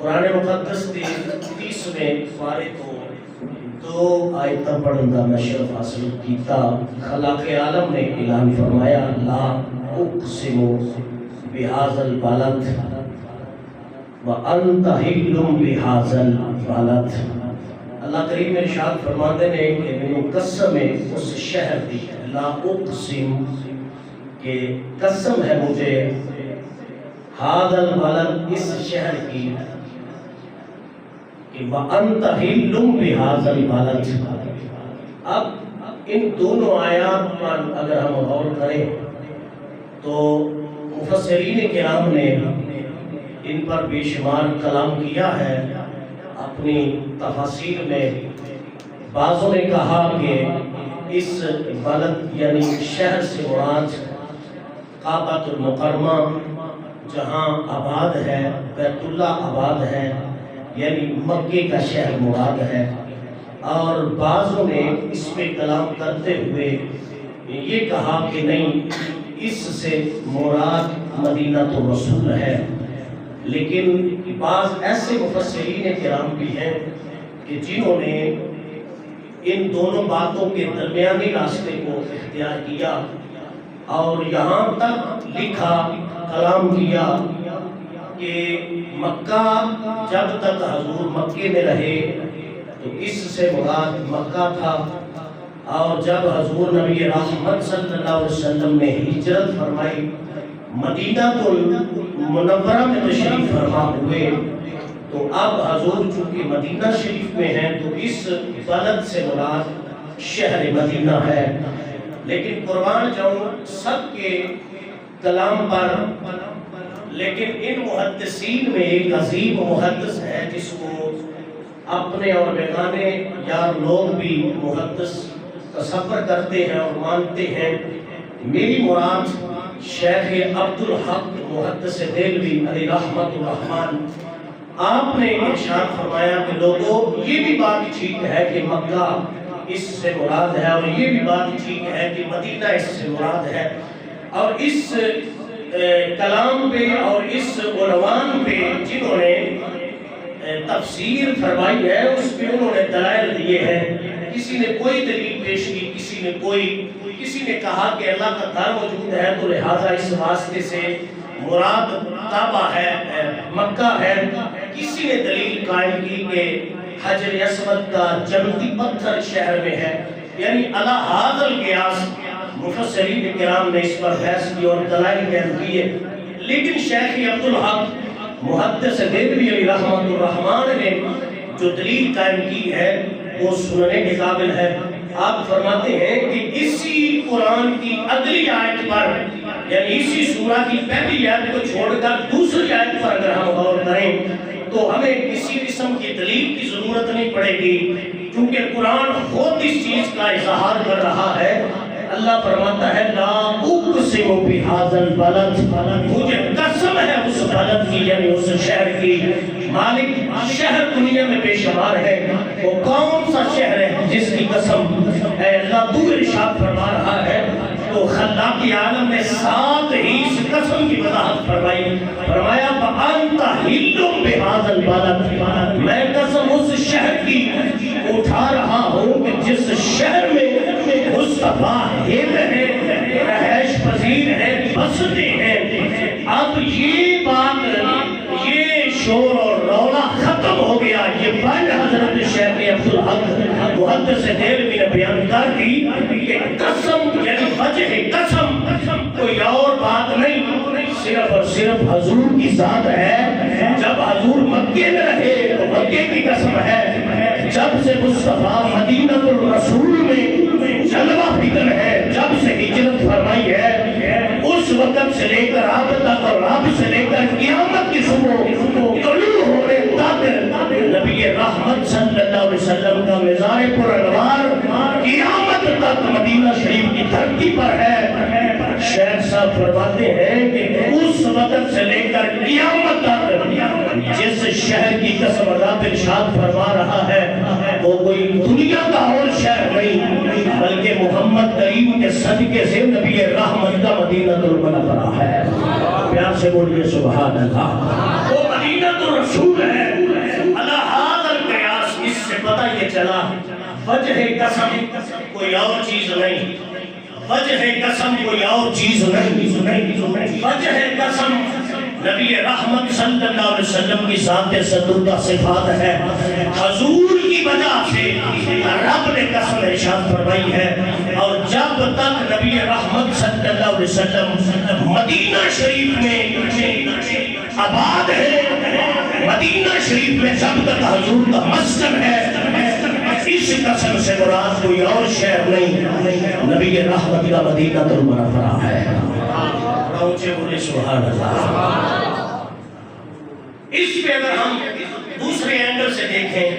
قرآن مقدس کے 30ویں پارے تو 2 آیتاں پڑھن دا میں شرف حاصل کیتا۔ خلاق عالم نے اعلان فرمایا لا اقسم بہذا البلد وانت حل بہذا البلد۔ اللہ کریم ارشاد فرماتے ہیں کہ میں قسم ہے اس شہر دی، لا اقسم کہ قسم ہے مجھے، ھذا البلد اس شہر کی، کہ وانت حل بہذا البلد۔ اب ان دونوں آیات پر اگر ہم غور کریں تو مفسرین کرام نے ان پر بے شمار کلام کیا ہے اپنی تفاسیر میں۔ بعضوں نے کہا کہ اس بلد یعنی شہر سے مراد کعبۃ المکرمہ جہاں آباد ہے، بیت اللہ آباد ہے، یعنی مکے کا شہر مراد ہے۔ اور بعضوں نے اس پہ کلام کرتے ہوئے یہ کہا کہ نہیں، اس سے مراد مدینہ الرسول ہے۔ لیکن بعض ایسے مفسرین کرام بھی ہیں کہ جنہوں نے ان دونوں باتوں کے درمیانی راستے کو اختیار کیا اور یہاں تک لکھا، کلام کیا کہ مکہ جب تک حضور مکے میں رہے تو اس سے مراد مکہ تھا، اور جب حضور نبی رحمت صلی اللہ علیہ وسلم نے ہجرت فرمائی، مدینہ المنورہ میں تشریف فرما ہوئے، تو اب حضور چونکہ مدینہ شریف میں ہیں تو اس بلد سے مراد شہر مدینہ ہے۔ لیکن قربان جاؤں سب کے کلام پر، لیکن ان محدثین میں ایک عظیم محدث ہے جس کو اپنے اور بیگانے یار لوگ بھی محدث تصور کرتے ہیں اور مانتے ہیں۔ میری مراد شیخ عبدالحق محدث دہلوی علیہ رحمت الرحمن، آپ نے ارشاد فرمایا کہ لوگوں یہ بھی بات ٹھیک ہے کہ مکہ اس سے مراد ہے، اور یہ بھی بات ٹھیک ہے کہ مدینہ اس سے مراد ہے، اور اس کلام پہ اور اس عنوان پہ جنہوں نے تفسیر فرمائی ہے اس پہ انہوں نے دلائل دیے ہیں۔ کسی نے کوئی دلیل پیش کی، کسی نے کہا کہ اللہ کا گھر موجود ہے تو لہٰذا اس واسطے سے مراد کعبہ ہے، مکہ ہے۔ کسی نے دلیل قائم کی کہ حجر اسود کا جنتی پتھر شہر میں ہے، یعنی علی ھذا القیاس مفسرین کرام نے اس پر بحث کی اور دلائل بیان کیے۔ لیکن شیخ عبدالحق محدث دہلوی علیہ رحمت الرحمن نے جو دلیل قائم کی ہے وہ سننے کے قابل ہے۔ آپ فرماتے ہیں کہ اسی قرآن کی اگلی آیت پر، یعنی اسی سورہ کی پہلی آیت کو چھوڑ کر دوسری آیت پر اگر ہم غور کریں تو ہمیں کسی قسم کی دلیل کی ضرورت نہیں پڑے گی، کیونکہ قرآن خود اس چیز کا اظہار کر رہا ہے۔ اللہ فرماتا ہے لا اقسم بہذا البلد، مجھے قسم ہے اس بلد کی یعنی اس شہر کی۔ مالک شہر دنیا میں بے شمار ہے، وہ کون سا شہر ہے جس کی قسم اے اللہ تو ارشاد فرما رہا ہے؟ تو خلاق عالم نے ساتھ ہی اس قسم کی وضاحت فرمائی، فرمایا فَأَنْتَ حِلٌّ بِهَذَا الْبَلَدِ، میں قسم اس شہر کی اٹھا رہا ہوں کہ جس شہر میں مصطفیٰ ہل ہے، رہائش پذیر ہے، بستے ہیں۔ اب یہ بات، یہ شور اور رولا ختم ہو گیا، یہ بات حضرت شیخ عبدالحق محدث دہلوی نے بیان کر دی کہ قسم یعنی وجہ قسم کوئی اور بات نہیں، صرف اور صرف حضور کی ذات ہے۔ جب حضور مکے میں رہے تو مکے کی قسم ہے، جب سے مصطفیٰ مدینہ الرسول میں جلوہ فکر ہے، جب سے ہجرت فرمائی ہے، اس وقت سے لے کر اب تک اور اب سے لے کر قیامت کی صبح طلوع ہونے تک نبی رحمت صلی اللہ علیہ وسلم کا مزار پر انوار قیامت تک مدینہ شریف کی دھرتی پر ہے۔ شیخ صاحب فرماتے ہیں کہ اس وقت سے لے کر قیامت تک جس شہر کی قسم اللہ ارشاد فرما رہا ہے وہ کوئی دنیا کا اور شہر نہیں بلکہ محمد کریم کے صدقے سے نبی رحمت کا مدینہ المنورہ ہے۔ پیار سے بولیے سبحان اللہ، وہ مدینہ الرسول ہے۔ وجہ قسم کوئی اور چیز نہیں، وجہ قسم کوئی اور چیز نہیں، وجہ قسم نبی رحمت صلی اللہ علیہ وسلم کی ذات ستودہ صفات ہے۔ حضور کی وجہ سے رب نے قسم ارشاد فرمائی ہے، اور جب تک نبی رحمت صلی اللہ علیہ وسلم مدینہ شریف میں آباد ہے، مدینہ شریف میں جب تک حضور کا مسکن ہے، اس قسم سے مراد کوئی اور شہر نہیں، نبی رحمت کا مدینہ المنورہ ہے۔ اونچے بولے سبحان اللہ۔ اس پہ اگر ہم دوسرے اینگل سے دیکھیں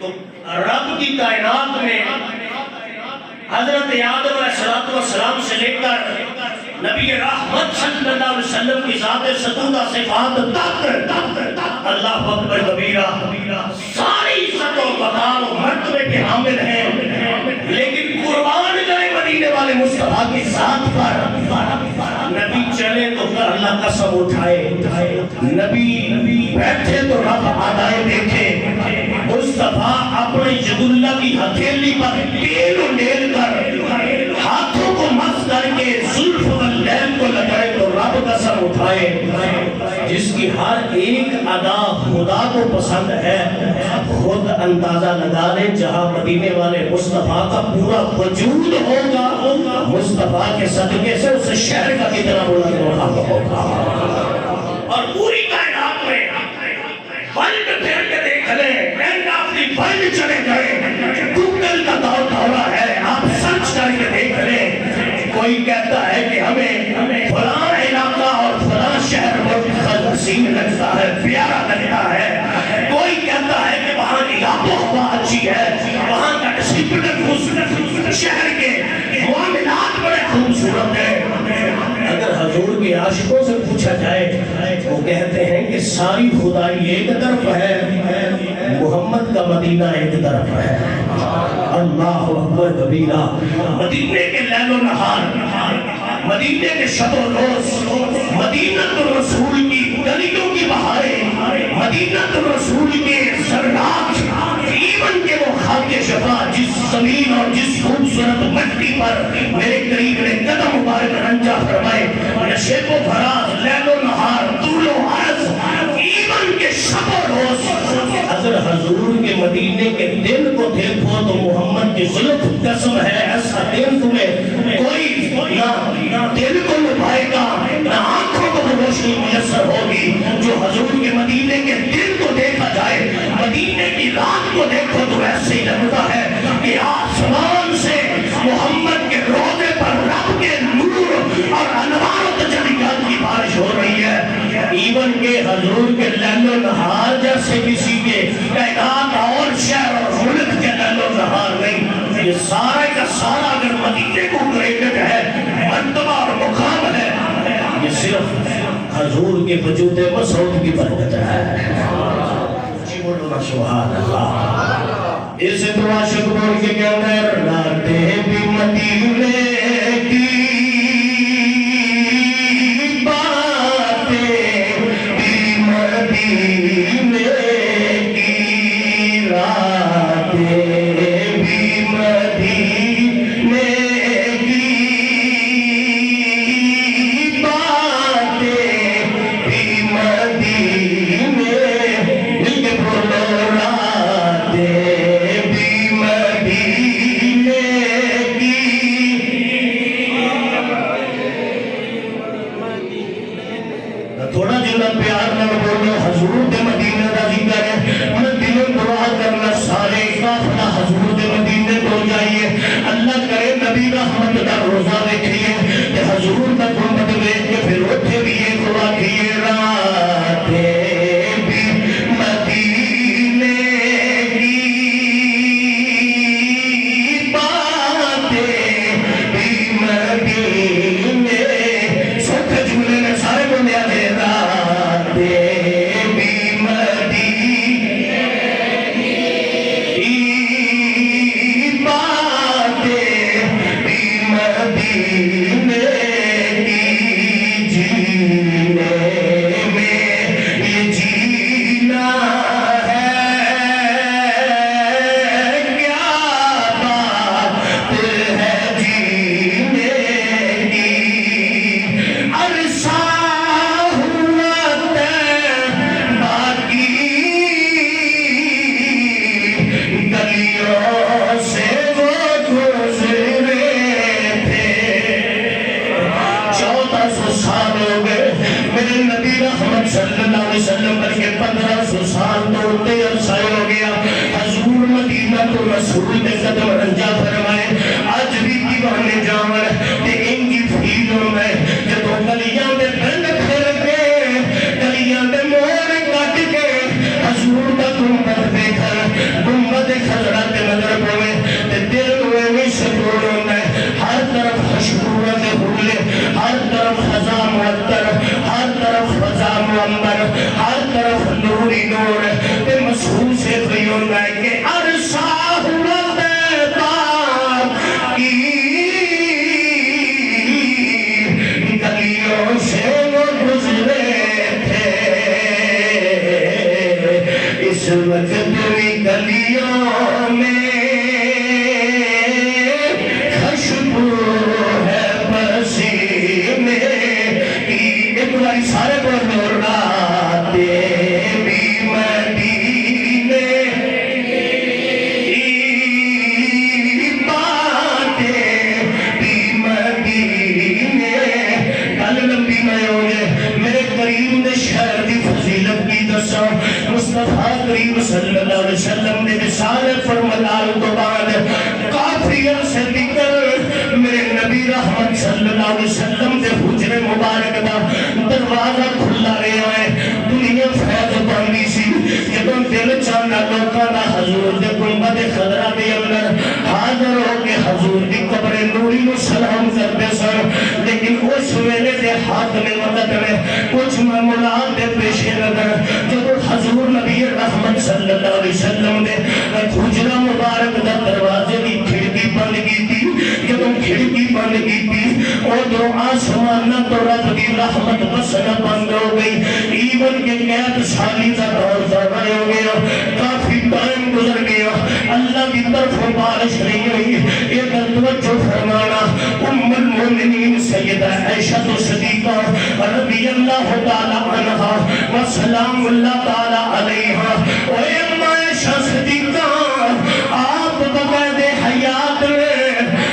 تو رب کی کائنات میں حضرت آدم علیہ السلام سے لے کر نبی رحمت صلی اللہ علیہ وسلم کی ذات ستودہ صفات تک اللہ اکبر کبیرہ ساری عزت و مقام و مرتبے کے حامل ہیں، لیکن قربان جائے مدینے والے مصطفیٰ کی ذات پر نبی چلے تو اللہ قسم اٹھائے، نبی بیٹھے تو رب آدائے دیکھے، مصطفیٰ اپنے ید اللہ کی ہتھیلی پر تیل ڈیل کر ہاتھوں کو مس کر کے زلف واللیل کو لگائے تو رب قسم اٹھائے، جس کی ہر ایک ادا خدا کو پسند ہے۔ خود اندازہ لگا لیں جہاں مدینے والے مصطفیٰ کا پورا وجود ہوگا، مصطفیٰ کے صدقے سے اس شہر کا کتنا بلند ہوگا۔ اور پوری کائنات میں ورلڈ پھر کے دیکھ لیں، اینڈ آف دی ورلڈ چلے گئے، گوگل کا دورہ ہے، آپ سرچ کر کے دیکھ لیں، کوئی کہتا ہے کہ ہمیں فلاں علاقہ اور فلاں شہر بہت حسین لگتا ہے، پیارا لگتا ہے، کوئی کہتا ہے کہ وہاں کی آب و ہوا اچھی ہے، وہاں کا ڈسپلن شہر کے معاملات بڑے خوبصورت ہیں۔ اگر حضور کے عاشقوں سے پوچھا جائے وہ کہتے ہیں کہ ساری خدائی ایک طرف ہے، محمد کا مدینہ ایک طرف ہے۔ اللہ اکبر کبیرہ، مدینے کے لیل و نہار، مدینے کے شب و روز، مدینہ الرسول کی گلیوں کی بہاریں، مدینہ الرسول کے ذرات، ایون کے وہ خاک شفا جس زمین اور جس خوبصورت مٹی پر میرے قریب نے قدم مبارک رنجا فرمائے، نشیب و فراز، لیل و نہار، طول و عرض، ایون کے شب و روز، اگر حضور کے مدینے کے دل کو دیکھو تو محمد کی ظلف قسم ہے ایسا دل تمہیں کوئی نہ دل کو لبھائے گا نہ آنکھوں کو روشنی میسر ہوگی۔ جو حضور کے مدینے کے دل کو دیکھا جائے، مدینے کی رات کو دیکھو تو ایسے ہی لگتا ہے کہ آسمان سے محمد کے روضے پر رب کے نور اور انوار و تجلیات کی بارش ہو رہی ہے۔ ایون کے حضور کے لیل و نہار جیسے کسی کے کائنات اور شہر اور ملک کے لیل و نہار نہیں، یہ سارا کا سارا اگر مدینے کو کریڈٹ ہے، مرتبہ اور مقام ہے، یہ صرف حضور کے وجود مسعود کی برکت ہے۔ سبحان اللہ۔ اس دعا شکر کے اندر راتے بھی مدینے کی پیغمبر ہر طرف نور ہی نور تے محسوس ہوئی ہوتا ہے کہ عرصہ حضرت پاک کی گلیوں سے وہ گزرے تھے اس وقت بھی گلیوں میں سارے بولو راتیں بھی مدینے کی باتیں بھی مدینے گل لمبی میں ہوگے میرے کریم نے شہر دی فضیلت کی دسا مصطفیٰ کریم صلی اللہ علیہ وسلم نے وصال فرملال تو بعد کافی عرصے تک میرے نبی رحمت صلی اللہ علیہ وسلم دے حجر مبارک دا دروازہ کھلا رہا ہے دنیا فیض باندھی سی جدوں دل چاہنا لوکاں دا حضور دے گنبد خضرا دے اندر حاضر ہو کے حضور دی قبر نوری نو سلام کرتے سن لیکن اس ویلے دے ہاتھ میں مدد میں کچھ معمولات دے پیش نظر جدوں حضور نبی رحمت صلی اللہ علیہ وسلم دے حجرہ مبارک دا دروازے دی کھڑکی بند کی تھی جدوں کھڑکی بند کی تھی اور دو آسمان تو رب دی رحمت بسنا بند ہو گئی ایون کے قید سالی کا دور زیادہ ہو گیا کافی ٹائم گزر گیا اللہ کی طرف بارش نہیں ہوئی ایک توجہ فرمانا ام المومنین سیدہ عائشہ صدیقہ رضی اللہ تعالی عنہ وسلام اللہ تعالی علیہا اے ام عائشہ صدیقہ آپ بقید حیات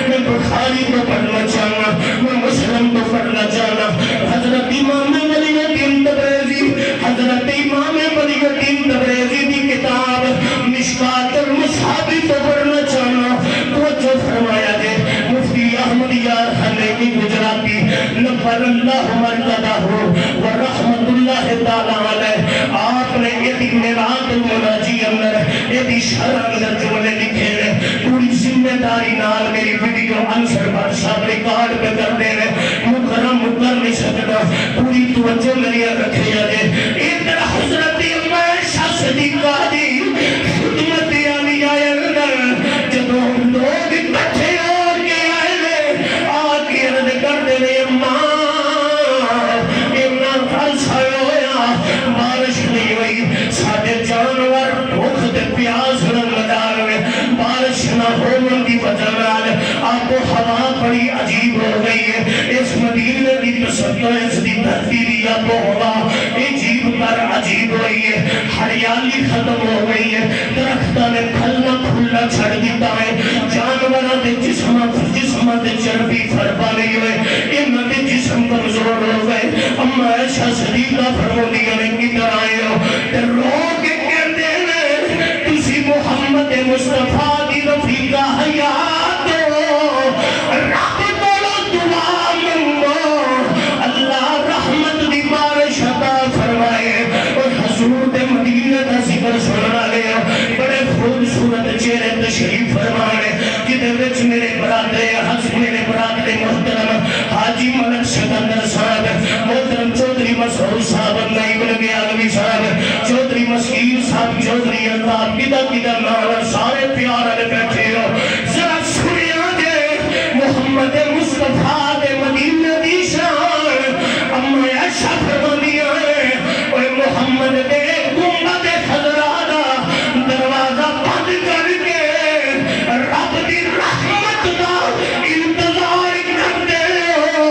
میں بخاری کو پڑھنا چاہنا میں مسلم کو پڑھنا چاہنا حضرت امام ولی الدین تبریزی حضرت امام ولی الدین تبریزی دی کتاب مشکات المصحابی کو پڑھنا چاہنا توجہ فرمایا دے مفتی احمد یار حلیمی گجراتی نفر اللہ مرتدہ ہو ورحمت اللہ تعالی علیہ آپ نے یہ میرات المناجی اندر یہ شرح اندر جملے لکھے رہے پوری ذمہ داری نال میری ویڈیو انسر پر صاحب ریکارڈ پہ کر دے رہے مکرم مکر نہیں سکتا پوری توجہ میری رکھے جائے ادھر حضرت عائشہ صدیقہ دی خدمت آنی آئے اندر جدوں لوگ اکٹھے ہو کے آئے لے آ کے عرض کر دے رہے اماں امنا خلصہ ہویا بارش نہیں ہوئی ساڑھے جانور بھوک دے پیاس رنگدار میں بارش نہ ہونے کی وجہ میں آپ کو ہوا بڑی عجیب ہو گئی ہے اس مدینہ کی تصدیق اس دی دھرتی دی آپ کو ہوا عجیب پر عجیب ہوئی ہے ہریالی ختم ہو گئی ہے درختہ نے پھلنا پھولنا چھڑ دیتا ہے جانورہ دے جسمہ دے چربی فرپا نہیں ہوئے انہوں دے جسم کمزور ہو گئے اما عائشہ صدیقہ فرمودیاں نے کی طرح آئے ہو تے رو کے کہتے ہیں تسی محمد مصطفیٰ دی رفیقہ حیات ہو رب بولو دعا منگو اللہ رحمت دی بارش عطا فرمائے اور حضور دے مدینہ دا ذکر سننا لیا بڑے خوبصورت چہرے تشریف فرمانے جدے وچ میرے برادر میرے برادر محترم حاجی ملک سکندر صاحب محترم چودھری مسعود صاحب نائب لگے آگوی صاحب چودھری مسکین صاحب چودھری اللہ کدھا نام سارے پیارے بیٹھے ہو ذرا سنیا دے محمد مصطفیٰ دے مدینہ دی شان اما عائشہ فرمانیاں ہیں اور محمد دے گنبد خضرا دا دروازہ بند کر کے رب دی رحمت دا انتظار کرتے ہو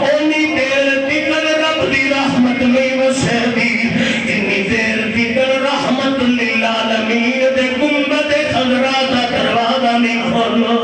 اونی دیر تکر رب دی رحمت میں وسے دی جنی دیر تکر رحمت للعالمین دے گنبد خضرا دا دروازہ نہیں کھولو